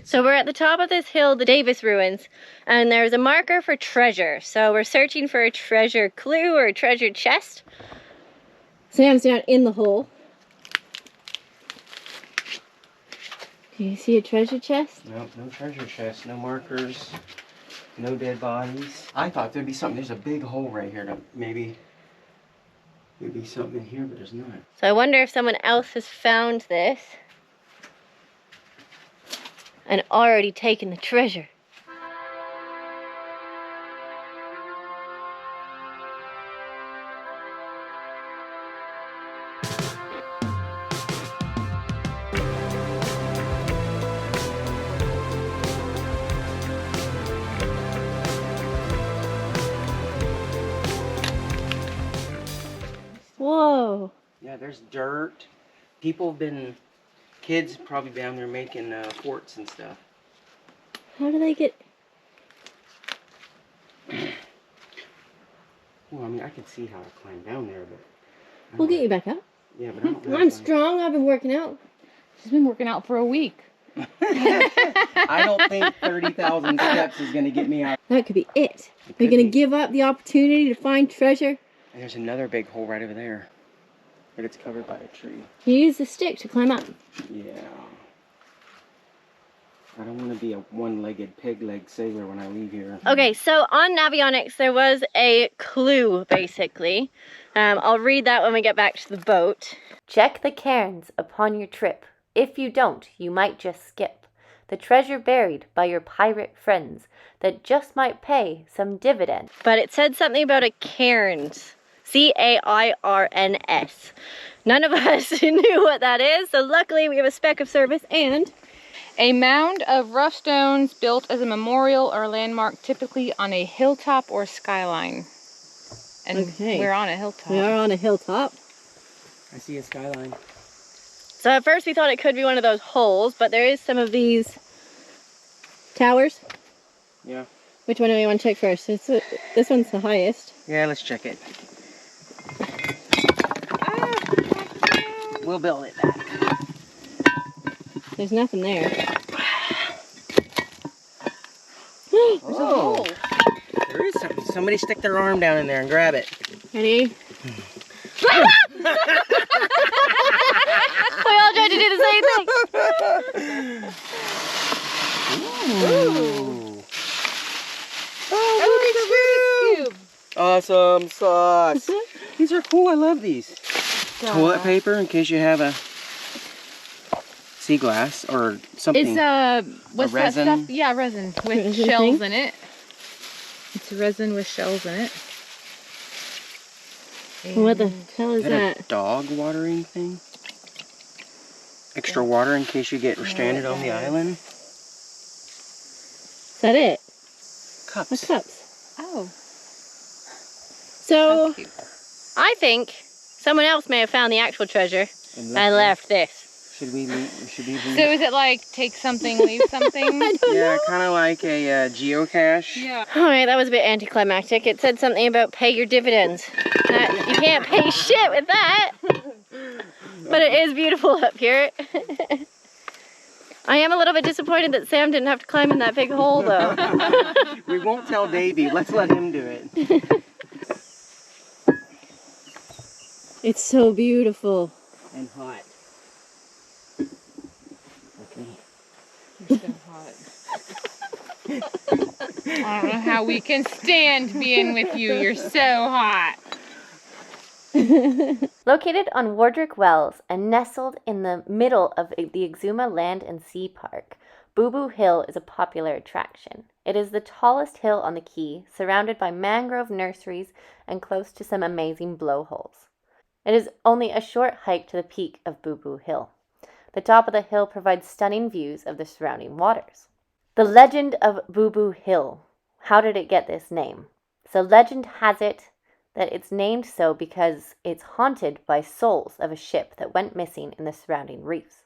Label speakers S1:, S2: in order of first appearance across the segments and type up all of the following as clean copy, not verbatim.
S1: So we're at the top of this hill, the Davis ruins, and there's a marker for treasure. So we're searching for a treasure clue or a treasure chest. Sam's down in the hole. Do you see a treasure chest?
S2: Nope, no treasure chest, no markers, no dead bodies. I thought there'd be something. There's a big hole right here. To maybe something in here, but there's not.
S1: So I wonder if someone else has found this and already taken the treasure. Whoa.
S2: Yeah, there's dirt. Kids probably down there making forts and stuff.
S1: How do they get...
S2: Well, I mean, I can see how to climb down there, but...
S1: We'll get you back up.
S2: Yeah, but I don't know.
S1: I'm strong. I've been working out.
S3: She's been working out for a week.
S2: I don't think 30,000 steps is going to get me out.
S1: That could be it. Are you going to give up the opportunity to find treasure?
S2: And there's another big hole right over there. But it's covered by a tree.
S1: You use the stick to climb up.
S2: Yeah. I don't want to be a one-legged, pig-leg sailor when I leave here.
S1: Okay, so on Navionics there was a clue, basically. I'll read that when we get back to the boat. Check the cairns upon your trip. If you don't, you might just skip the treasure buried by your pirate friends that just might pay some dividend. But it said something about a cairns. C-A-I-R-N-S. None of us knew what that is, so luckily we have a speck of service and...
S3: A mound of rough stones built as a memorial or landmark, typically on a hilltop or skyline. And
S1: okay.
S3: We're on a hilltop.
S1: We are on a hilltop.
S2: I see a skyline.
S1: So at first we thought it could be one of those holes, but there is some of these towers.
S2: Yeah.
S1: Which one do we want to check first? This one's the highest.
S2: Yeah, let's check it. We'll build it back.
S1: There's nothing there.
S3: There's a hole.
S2: There is something. Somebody stick their arm down in there and grab it.
S1: Ready? We all tried to do the same thing.
S2: Ooh.
S3: Oh, look, it's cube.
S2: Awesome sauce. These are cool. I love these. Toilet paper in case you have a sea glass or something.
S3: It's what's that
S2: resin?
S3: stuff? Yeah, resin with
S1: Resin
S3: shells
S1: thing?
S3: in it. It's resin with shells in it.
S1: What the hell is
S2: Is
S1: that?
S2: a dog watering thing? Extra water in case you get stranded on the island?
S1: Is that it?
S2: Cups.
S1: What cups?
S3: Oh.
S1: So,
S3: How cute.
S1: I think someone else may have found the actual treasure.
S2: And
S1: I left this.
S2: Should we leave? Should we leave?
S3: So is it like take something, leave something?
S2: Yeah, kind of like a geocache.
S3: Yeah.
S1: Alright, that was a bit anticlimactic. It said something about pay your dividends. You can't pay shit with that. But it is beautiful up here. I am a little bit disappointed that Sam didn't have to climb in that big hole though.
S2: We won't tell Davy. Let's let him do it.
S1: It's so beautiful.
S2: And hot.
S3: You're so hot. I don't know how we can stand being with you. You're so hot.
S1: Located on Wardrick Wells and nestled in the middle of the Exuma Land and Sea Park, Boo Boo Hill is a popular attraction. It is the tallest hill on the Key, surrounded by mangrove nurseries and close to some amazing blowholes. It is only a short hike to the peak of Boo Boo Hill. The top of the hill provides stunning views of the surrounding waters. The legend of Boo Boo Hill. How did it get this name? So legend has it that it's named so because it's haunted by souls of a ship that went missing in the surrounding reefs.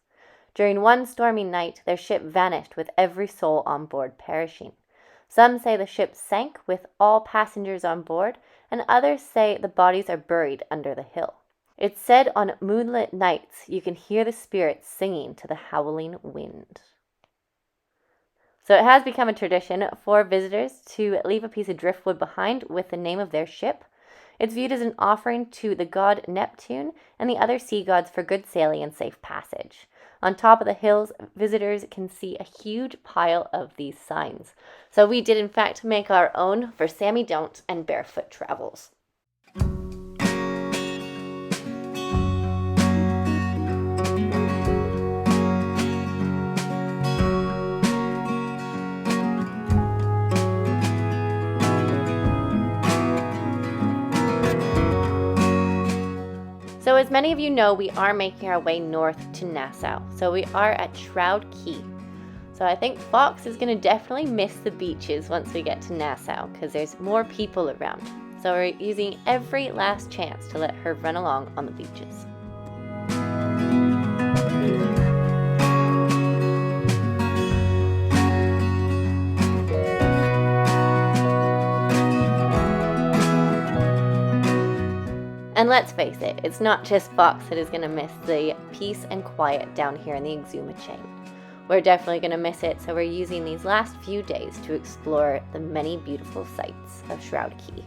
S1: During one stormy night, their ship vanished with every soul on board perishing. Some say the ship sank with all passengers on board, and others say the bodies are buried under the hill. It's said on moonlit nights you can hear the spirits singing to the howling wind. So it has become a tradition for visitors to leave a piece of driftwood behind with the name of their ship. It's viewed as an offering to the god Neptune and the other sea gods for good sailing and safe passage. On top of the hills, visitors can see a huge pile of these signs. So we did in fact make our own for Sammy Don't and Barefoot Travels. So as many of you know, we are making our way north to Nassau. So we are at Shroud Key. So I think Fox is going to definitely miss the beaches once we get to Nassau because there's more people around. So we're using every last chance to let her run along on the beaches. And let's face it, it's not just Fox that is going to miss the peace and quiet down here in the Exuma chain. We're definitely going to miss it, so we're using these last few days to explore the many beautiful sights of Shroud Key.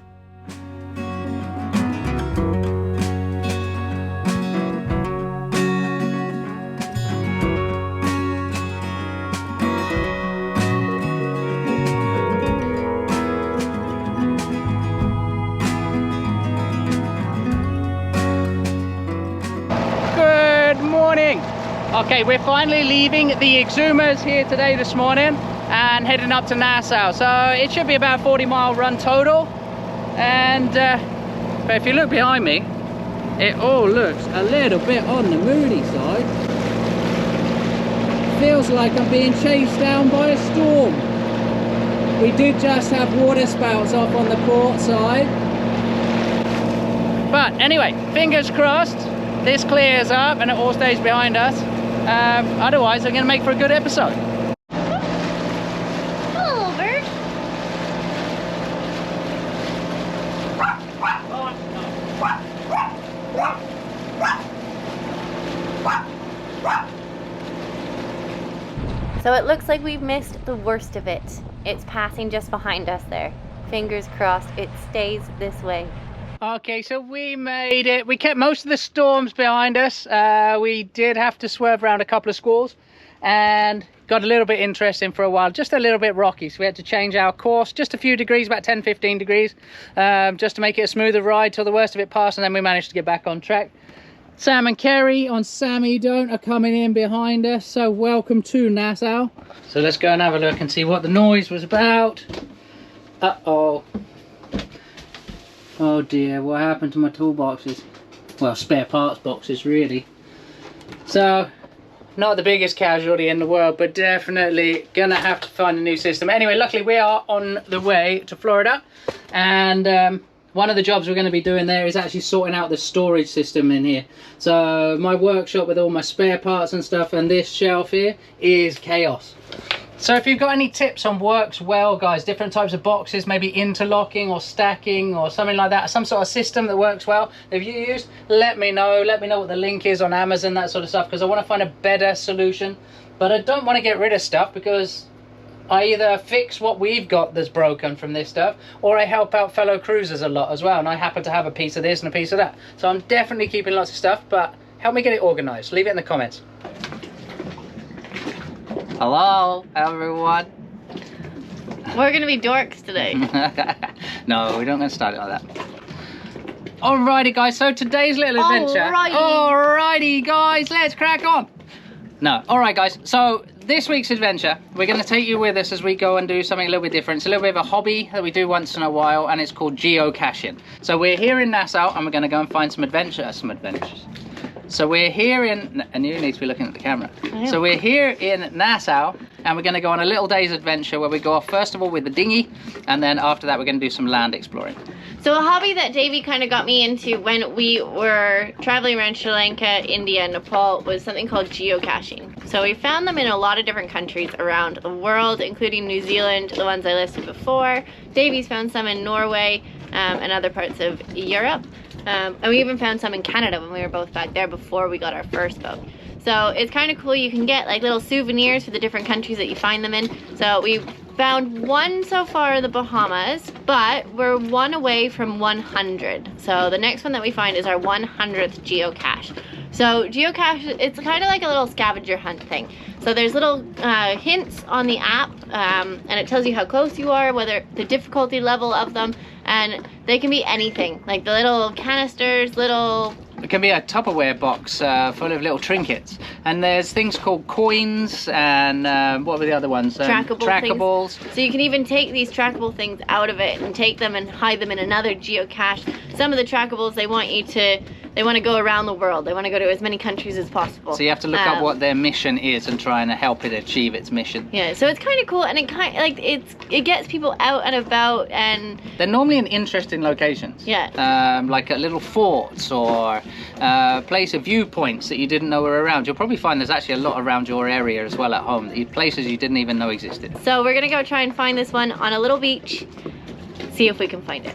S4: Okay, we're finally leaving the Exumas here today this morning and heading up to Nassau. So it should be about a 40-mile run total. And but if you look behind me, it all looks a little bit on the moody side. Feels like I'm being chased down by a storm. We did just have water spouts off on the port side. But anyway, fingers crossed this clears up and it all stays behind us. Otherwise, I'm going to make for a good episode.
S1: Hello, bird. So it looks like we've missed the worst of it. It's passing just behind us there. Fingers crossed it stays this way.
S4: Okay, so we made it. We kept most of the storms behind us. We did have to swerve around a couple of squalls and got a little bit interesting for a while, just a little bit rocky. So we had to change our course just a few degrees, about 10-15 degrees, just to make it a smoother ride till the worst of it passed, and then we managed to get back on track. Sam and Kerry on Sammy Don't are coming in behind us, so welcome to Nassau. So let's go and have a look and see what the noise was about. Uh-oh. Oh dear, what happened to my toolboxes? Well, spare parts boxes, really. So, not the biggest casualty in the world, but definitely gonna have to find a new system. Anyway, luckily we are on the way to Florida, and one of the jobs we're going to be doing there is actually sorting out the storage system in here. So my workshop with all my spare parts and stuff, and this shelf here is chaos. So if you've got any tips on works well, guys, different types of boxes, maybe interlocking or stacking or something like that, some sort of system that works well, if you use, let me know what the link is on Amazon, that sort of stuff, because I want to find a better solution. But I don't want to get rid of stuff, because I either fix what we've got that's broken from this stuff, or I help out fellow cruisers a lot as well, and I happen to have a piece of this and a piece of that. So I'm definitely keeping lots of stuff, but help me get it organized. Leave it in the comments.
S5: Hello, everyone.
S1: We're gonna be dorks today.
S5: No, we don't gonna start it like that. Alrighty, guys. So today's little adventure. Alrighty, guys. Let's crack on. No, alright, guys. So this week's adventure, we're gonna take you with us as we go and do something a little bit different. It's a little bit of a hobby that we do once in a while, and it's called geocaching. So we're here in Nassau, and we're gonna go and find some adventures. So we're here in, and you need to be looking at the camera. So we're here in Nassau, and we're going to go on a little day's adventure where we go off first of all with the dinghy, and then after that we're going to do some land exploring.
S1: So a hobby that Davy kind of got me into when we were traveling around Sri Lanka, India, and Nepal was something called geocaching. So we found them in a lot of different countries around the world, including New Zealand, the ones I listed before. Davy's found some in Norway and other parts of Europe. And we even found some in Canada when we were both back there before we got our first boat. So it's kind of cool. You can get like little souvenirs for the different countries that you find them in. So we found one so far in the Bahamas, but we're one away from 100. So the next one that we find is our 100th geocache. So geocache, it's kind of like a little scavenger hunt thing. So there's little hints on the app, and it tells you how close you are, whether the difficulty level of them, and they can be anything. Like the little canisters, little...
S5: It can be a Tupperware box full of little trinkets. And there's things called coins and what were the other ones? Trackables.
S1: So you can even take these trackable things out of it and take them and hide them in another geocache. Some of the trackables, they want to go around the world. They want to go to as many countries as possible.
S5: So you have to look up what their mission is and try and help it achieve its mission.
S1: Yeah, so it's kind of cool, and it gets people out and about, and
S5: they're normally in interesting locations.
S1: Yeah.
S5: Like at little forts or place of viewpoints that you didn't know were around. You'll probably find there's actually a lot around your area as well at home. Places you didn't even know existed.
S1: So we're gonna go try and find this one on a little beach. See if we can find it.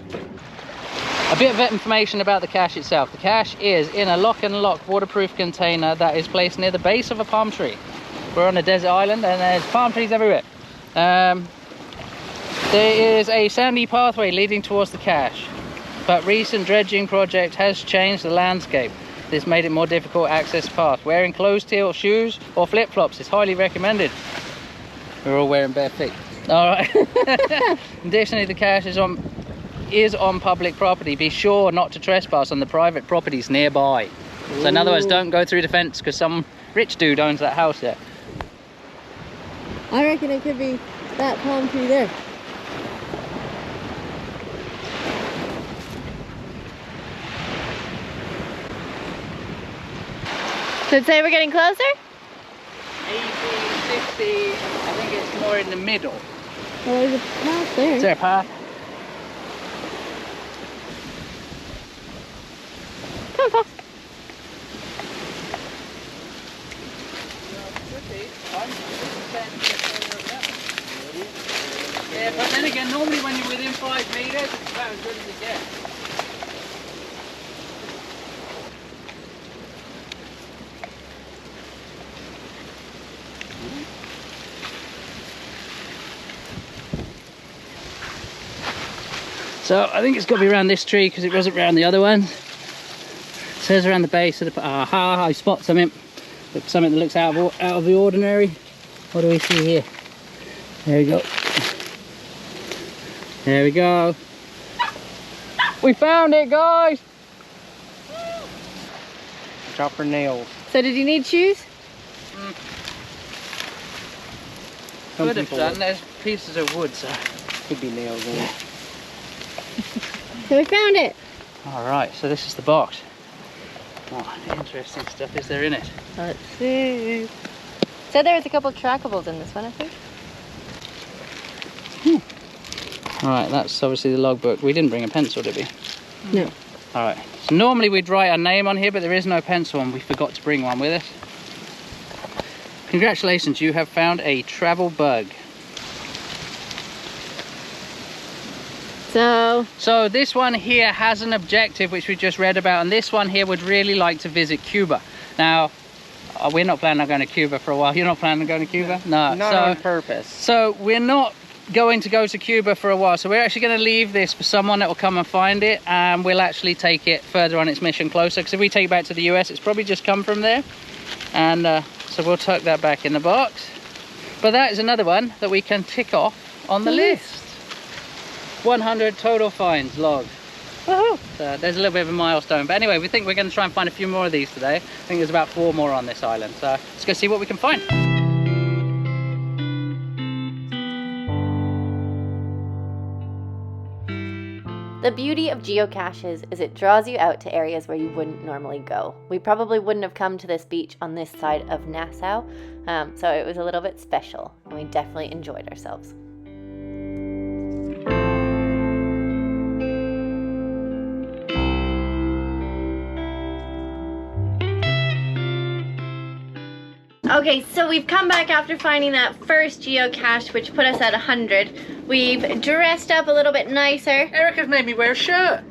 S5: A bit of information about the cache itself. The cache is in a lock and lock waterproof container that is placed near the base of a palm tree. We're on a desert island and there's palm trees everywhere. There is a sandy pathway leading towards the cache, but recent dredging project has changed the landscape. This made it more difficult to access the path. Wearing closed-heel shoes or flip-flops is highly recommended. We're all wearing bare feet. All right. Additionally, the cache is on public property. Be sure not to trespass on the private properties nearby. So in other words, don't go through the fence because some rich dude owns that house there.
S1: I reckon it could be that palm tree there. Did it say we're getting closer?
S5: 80, 60, I think it's more in the middle.
S1: Well, there's a path there.
S5: Is there a path?
S1: Come on, Fox.
S5: Yeah, but then again, normally when you're within 5 meters, it's about as good as it gets. So I think it's got to be around this tree because it wasn't around the other one. It says around the base of the... Aha, I spot something. Something that looks out of the ordinary. What do we see here? There we go. There we go. We found it, guys!
S2: Drop her nails.
S1: So did you need shoes?
S5: Could have done. There's pieces of wood, so...
S2: Could be nails in it.
S1: So we found it.
S5: Alright, so this is the box. Oh, interesting stuff is there in it.
S1: Let's see. Said there was a couple of trackables in this one, I think.
S5: Alright, that's obviously the logbook. We didn't bring a pencil, did we?
S1: No.
S5: Alright, so normally we'd write our name on here, but there is no pencil and we forgot to bring one with us. Congratulations, you have found a travel bug. So this one here has an objective which we just read about, and this one here would really like to visit Cuba. Now, we're not planning on going to Cuba for a while. You're not planning on going to Cuba? No.
S2: Not on purpose.
S5: So we're not going to go to Cuba for a while. So we're actually going to leave this for someone that will come and find it, and we'll actually take it further on its mission closer. Because if we take it back to the US, it's probably just come from there. And so we'll tuck that back in the box. But that is another one that we can tick off on the list. 100 total finds logged. Woohoo! So there's a little bit of a milestone. But anyway, we think we're going to try and find a few more of these today. I think there's about 4 more on this island. So let's go see what we can find.
S1: The beauty of geocaches is it draws you out to areas where you wouldn't normally go. We probably wouldn't have come to this beach on this side of Nassau, so it was a little bit special, and we definitely enjoyed ourselves. Okay, so we've come back after finding that first geocache, which put us at 100. We've dressed up a little bit nicer.
S5: Erica's made me wear a shirt.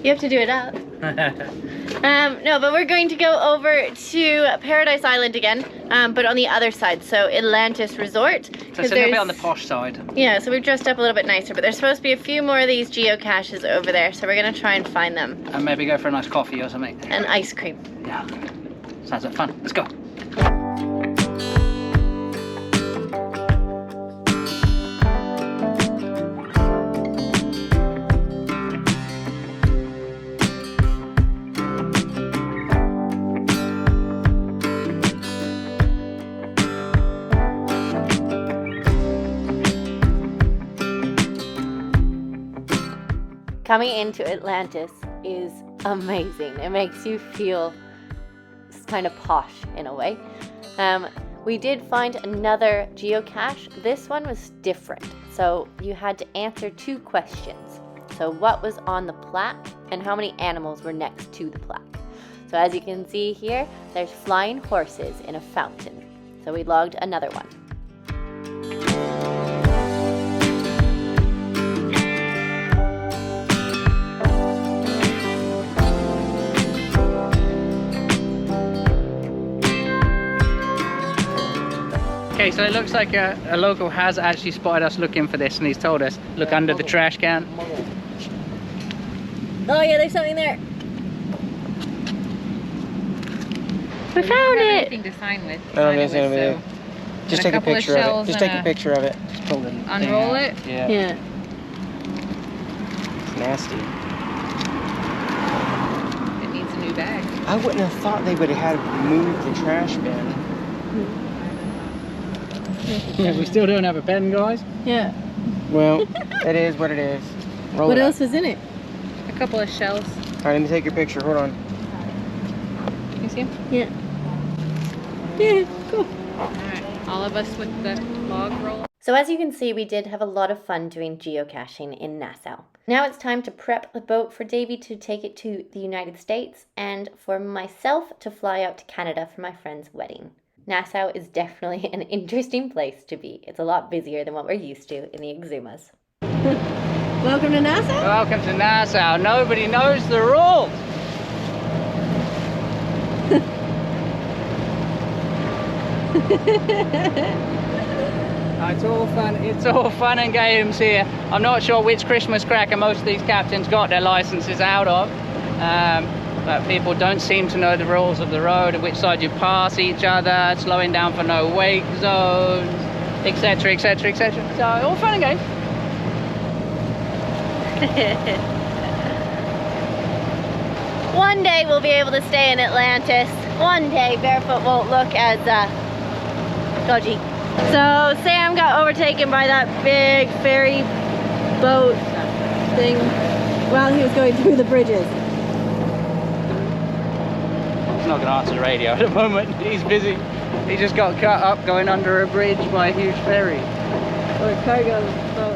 S1: You have to do it up. No, but we're going to go over to Paradise Island again, but on the other side, so Atlantis Resort.
S5: So it's a little bit on the posh side.
S1: Yeah, so we've dressed up a little bit nicer, but there's supposed to be a few more of these geocaches over there, so we're gonna try and find them.
S5: And maybe go for a nice coffee or something.
S1: And ice cream.
S5: Yeah. Sounds like fun. Let's go.
S1: Coming into Atlantis is amazing. It makes you feel kind of posh in a way. We did find another geocache. This one was different. So you had to answer 2 questions. So what was on the plaque and how many animals were next to the plaque. So as you can see here, there's flying horses in a fountain. So we logged another one.
S5: Okay, so it looks like a local has actually spotted us looking for this, and he's told us, look under the trash can.
S1: Oh yeah, there's something there. We found it!
S3: Anything to sign with.
S2: Just take a picture of it. Just take a picture of it. Just pull it.
S3: Unroll it?
S2: Yeah.
S1: Yeah.
S2: It's nasty.
S3: It needs a new bag.
S2: I wouldn't have thought they would have had moved the trash bin.
S4: Yeah, we still don't have a pen, guys.
S1: Yeah.
S2: Well, it is what it is. Roll
S1: What
S2: it
S1: else
S2: up.
S1: was in it?
S3: A couple of shells.
S2: All right, let me take your picture. Hold on.
S3: You see 'em?
S1: Yeah. Yeah, cool.
S3: Alright, all of us with the log roll.
S1: So as you can see, we did have a lot of fun doing geocaching in Nassau. Now it's time to prep the boat for Davy to take it to the United States and for myself to fly out to Canada for my friend's wedding. Nassau is definitely an interesting place to be. It's a lot busier than what we're used to in the Exumas. Welcome to Nassau?
S5: Welcome to Nassau. Nobody knows the rules. It's all fun and games here. I'm not sure which Christmas cracker most of these captains got their licenses out of. But people don't seem to know the rules of the road and which side you pass each other, slowing down for no wake zones, etc, etc, etc. So all fun and games.
S1: One day we'll be able to stay in Atlantis. One day Barefoot won't look as dodgy. So Sam got overtaken by that big ferry boat thing while he was going through the bridges.
S5: He's not going to answer the radio at the moment. He's busy. He just got cut up going under a bridge by a huge ferry.
S1: Or a cargo boat.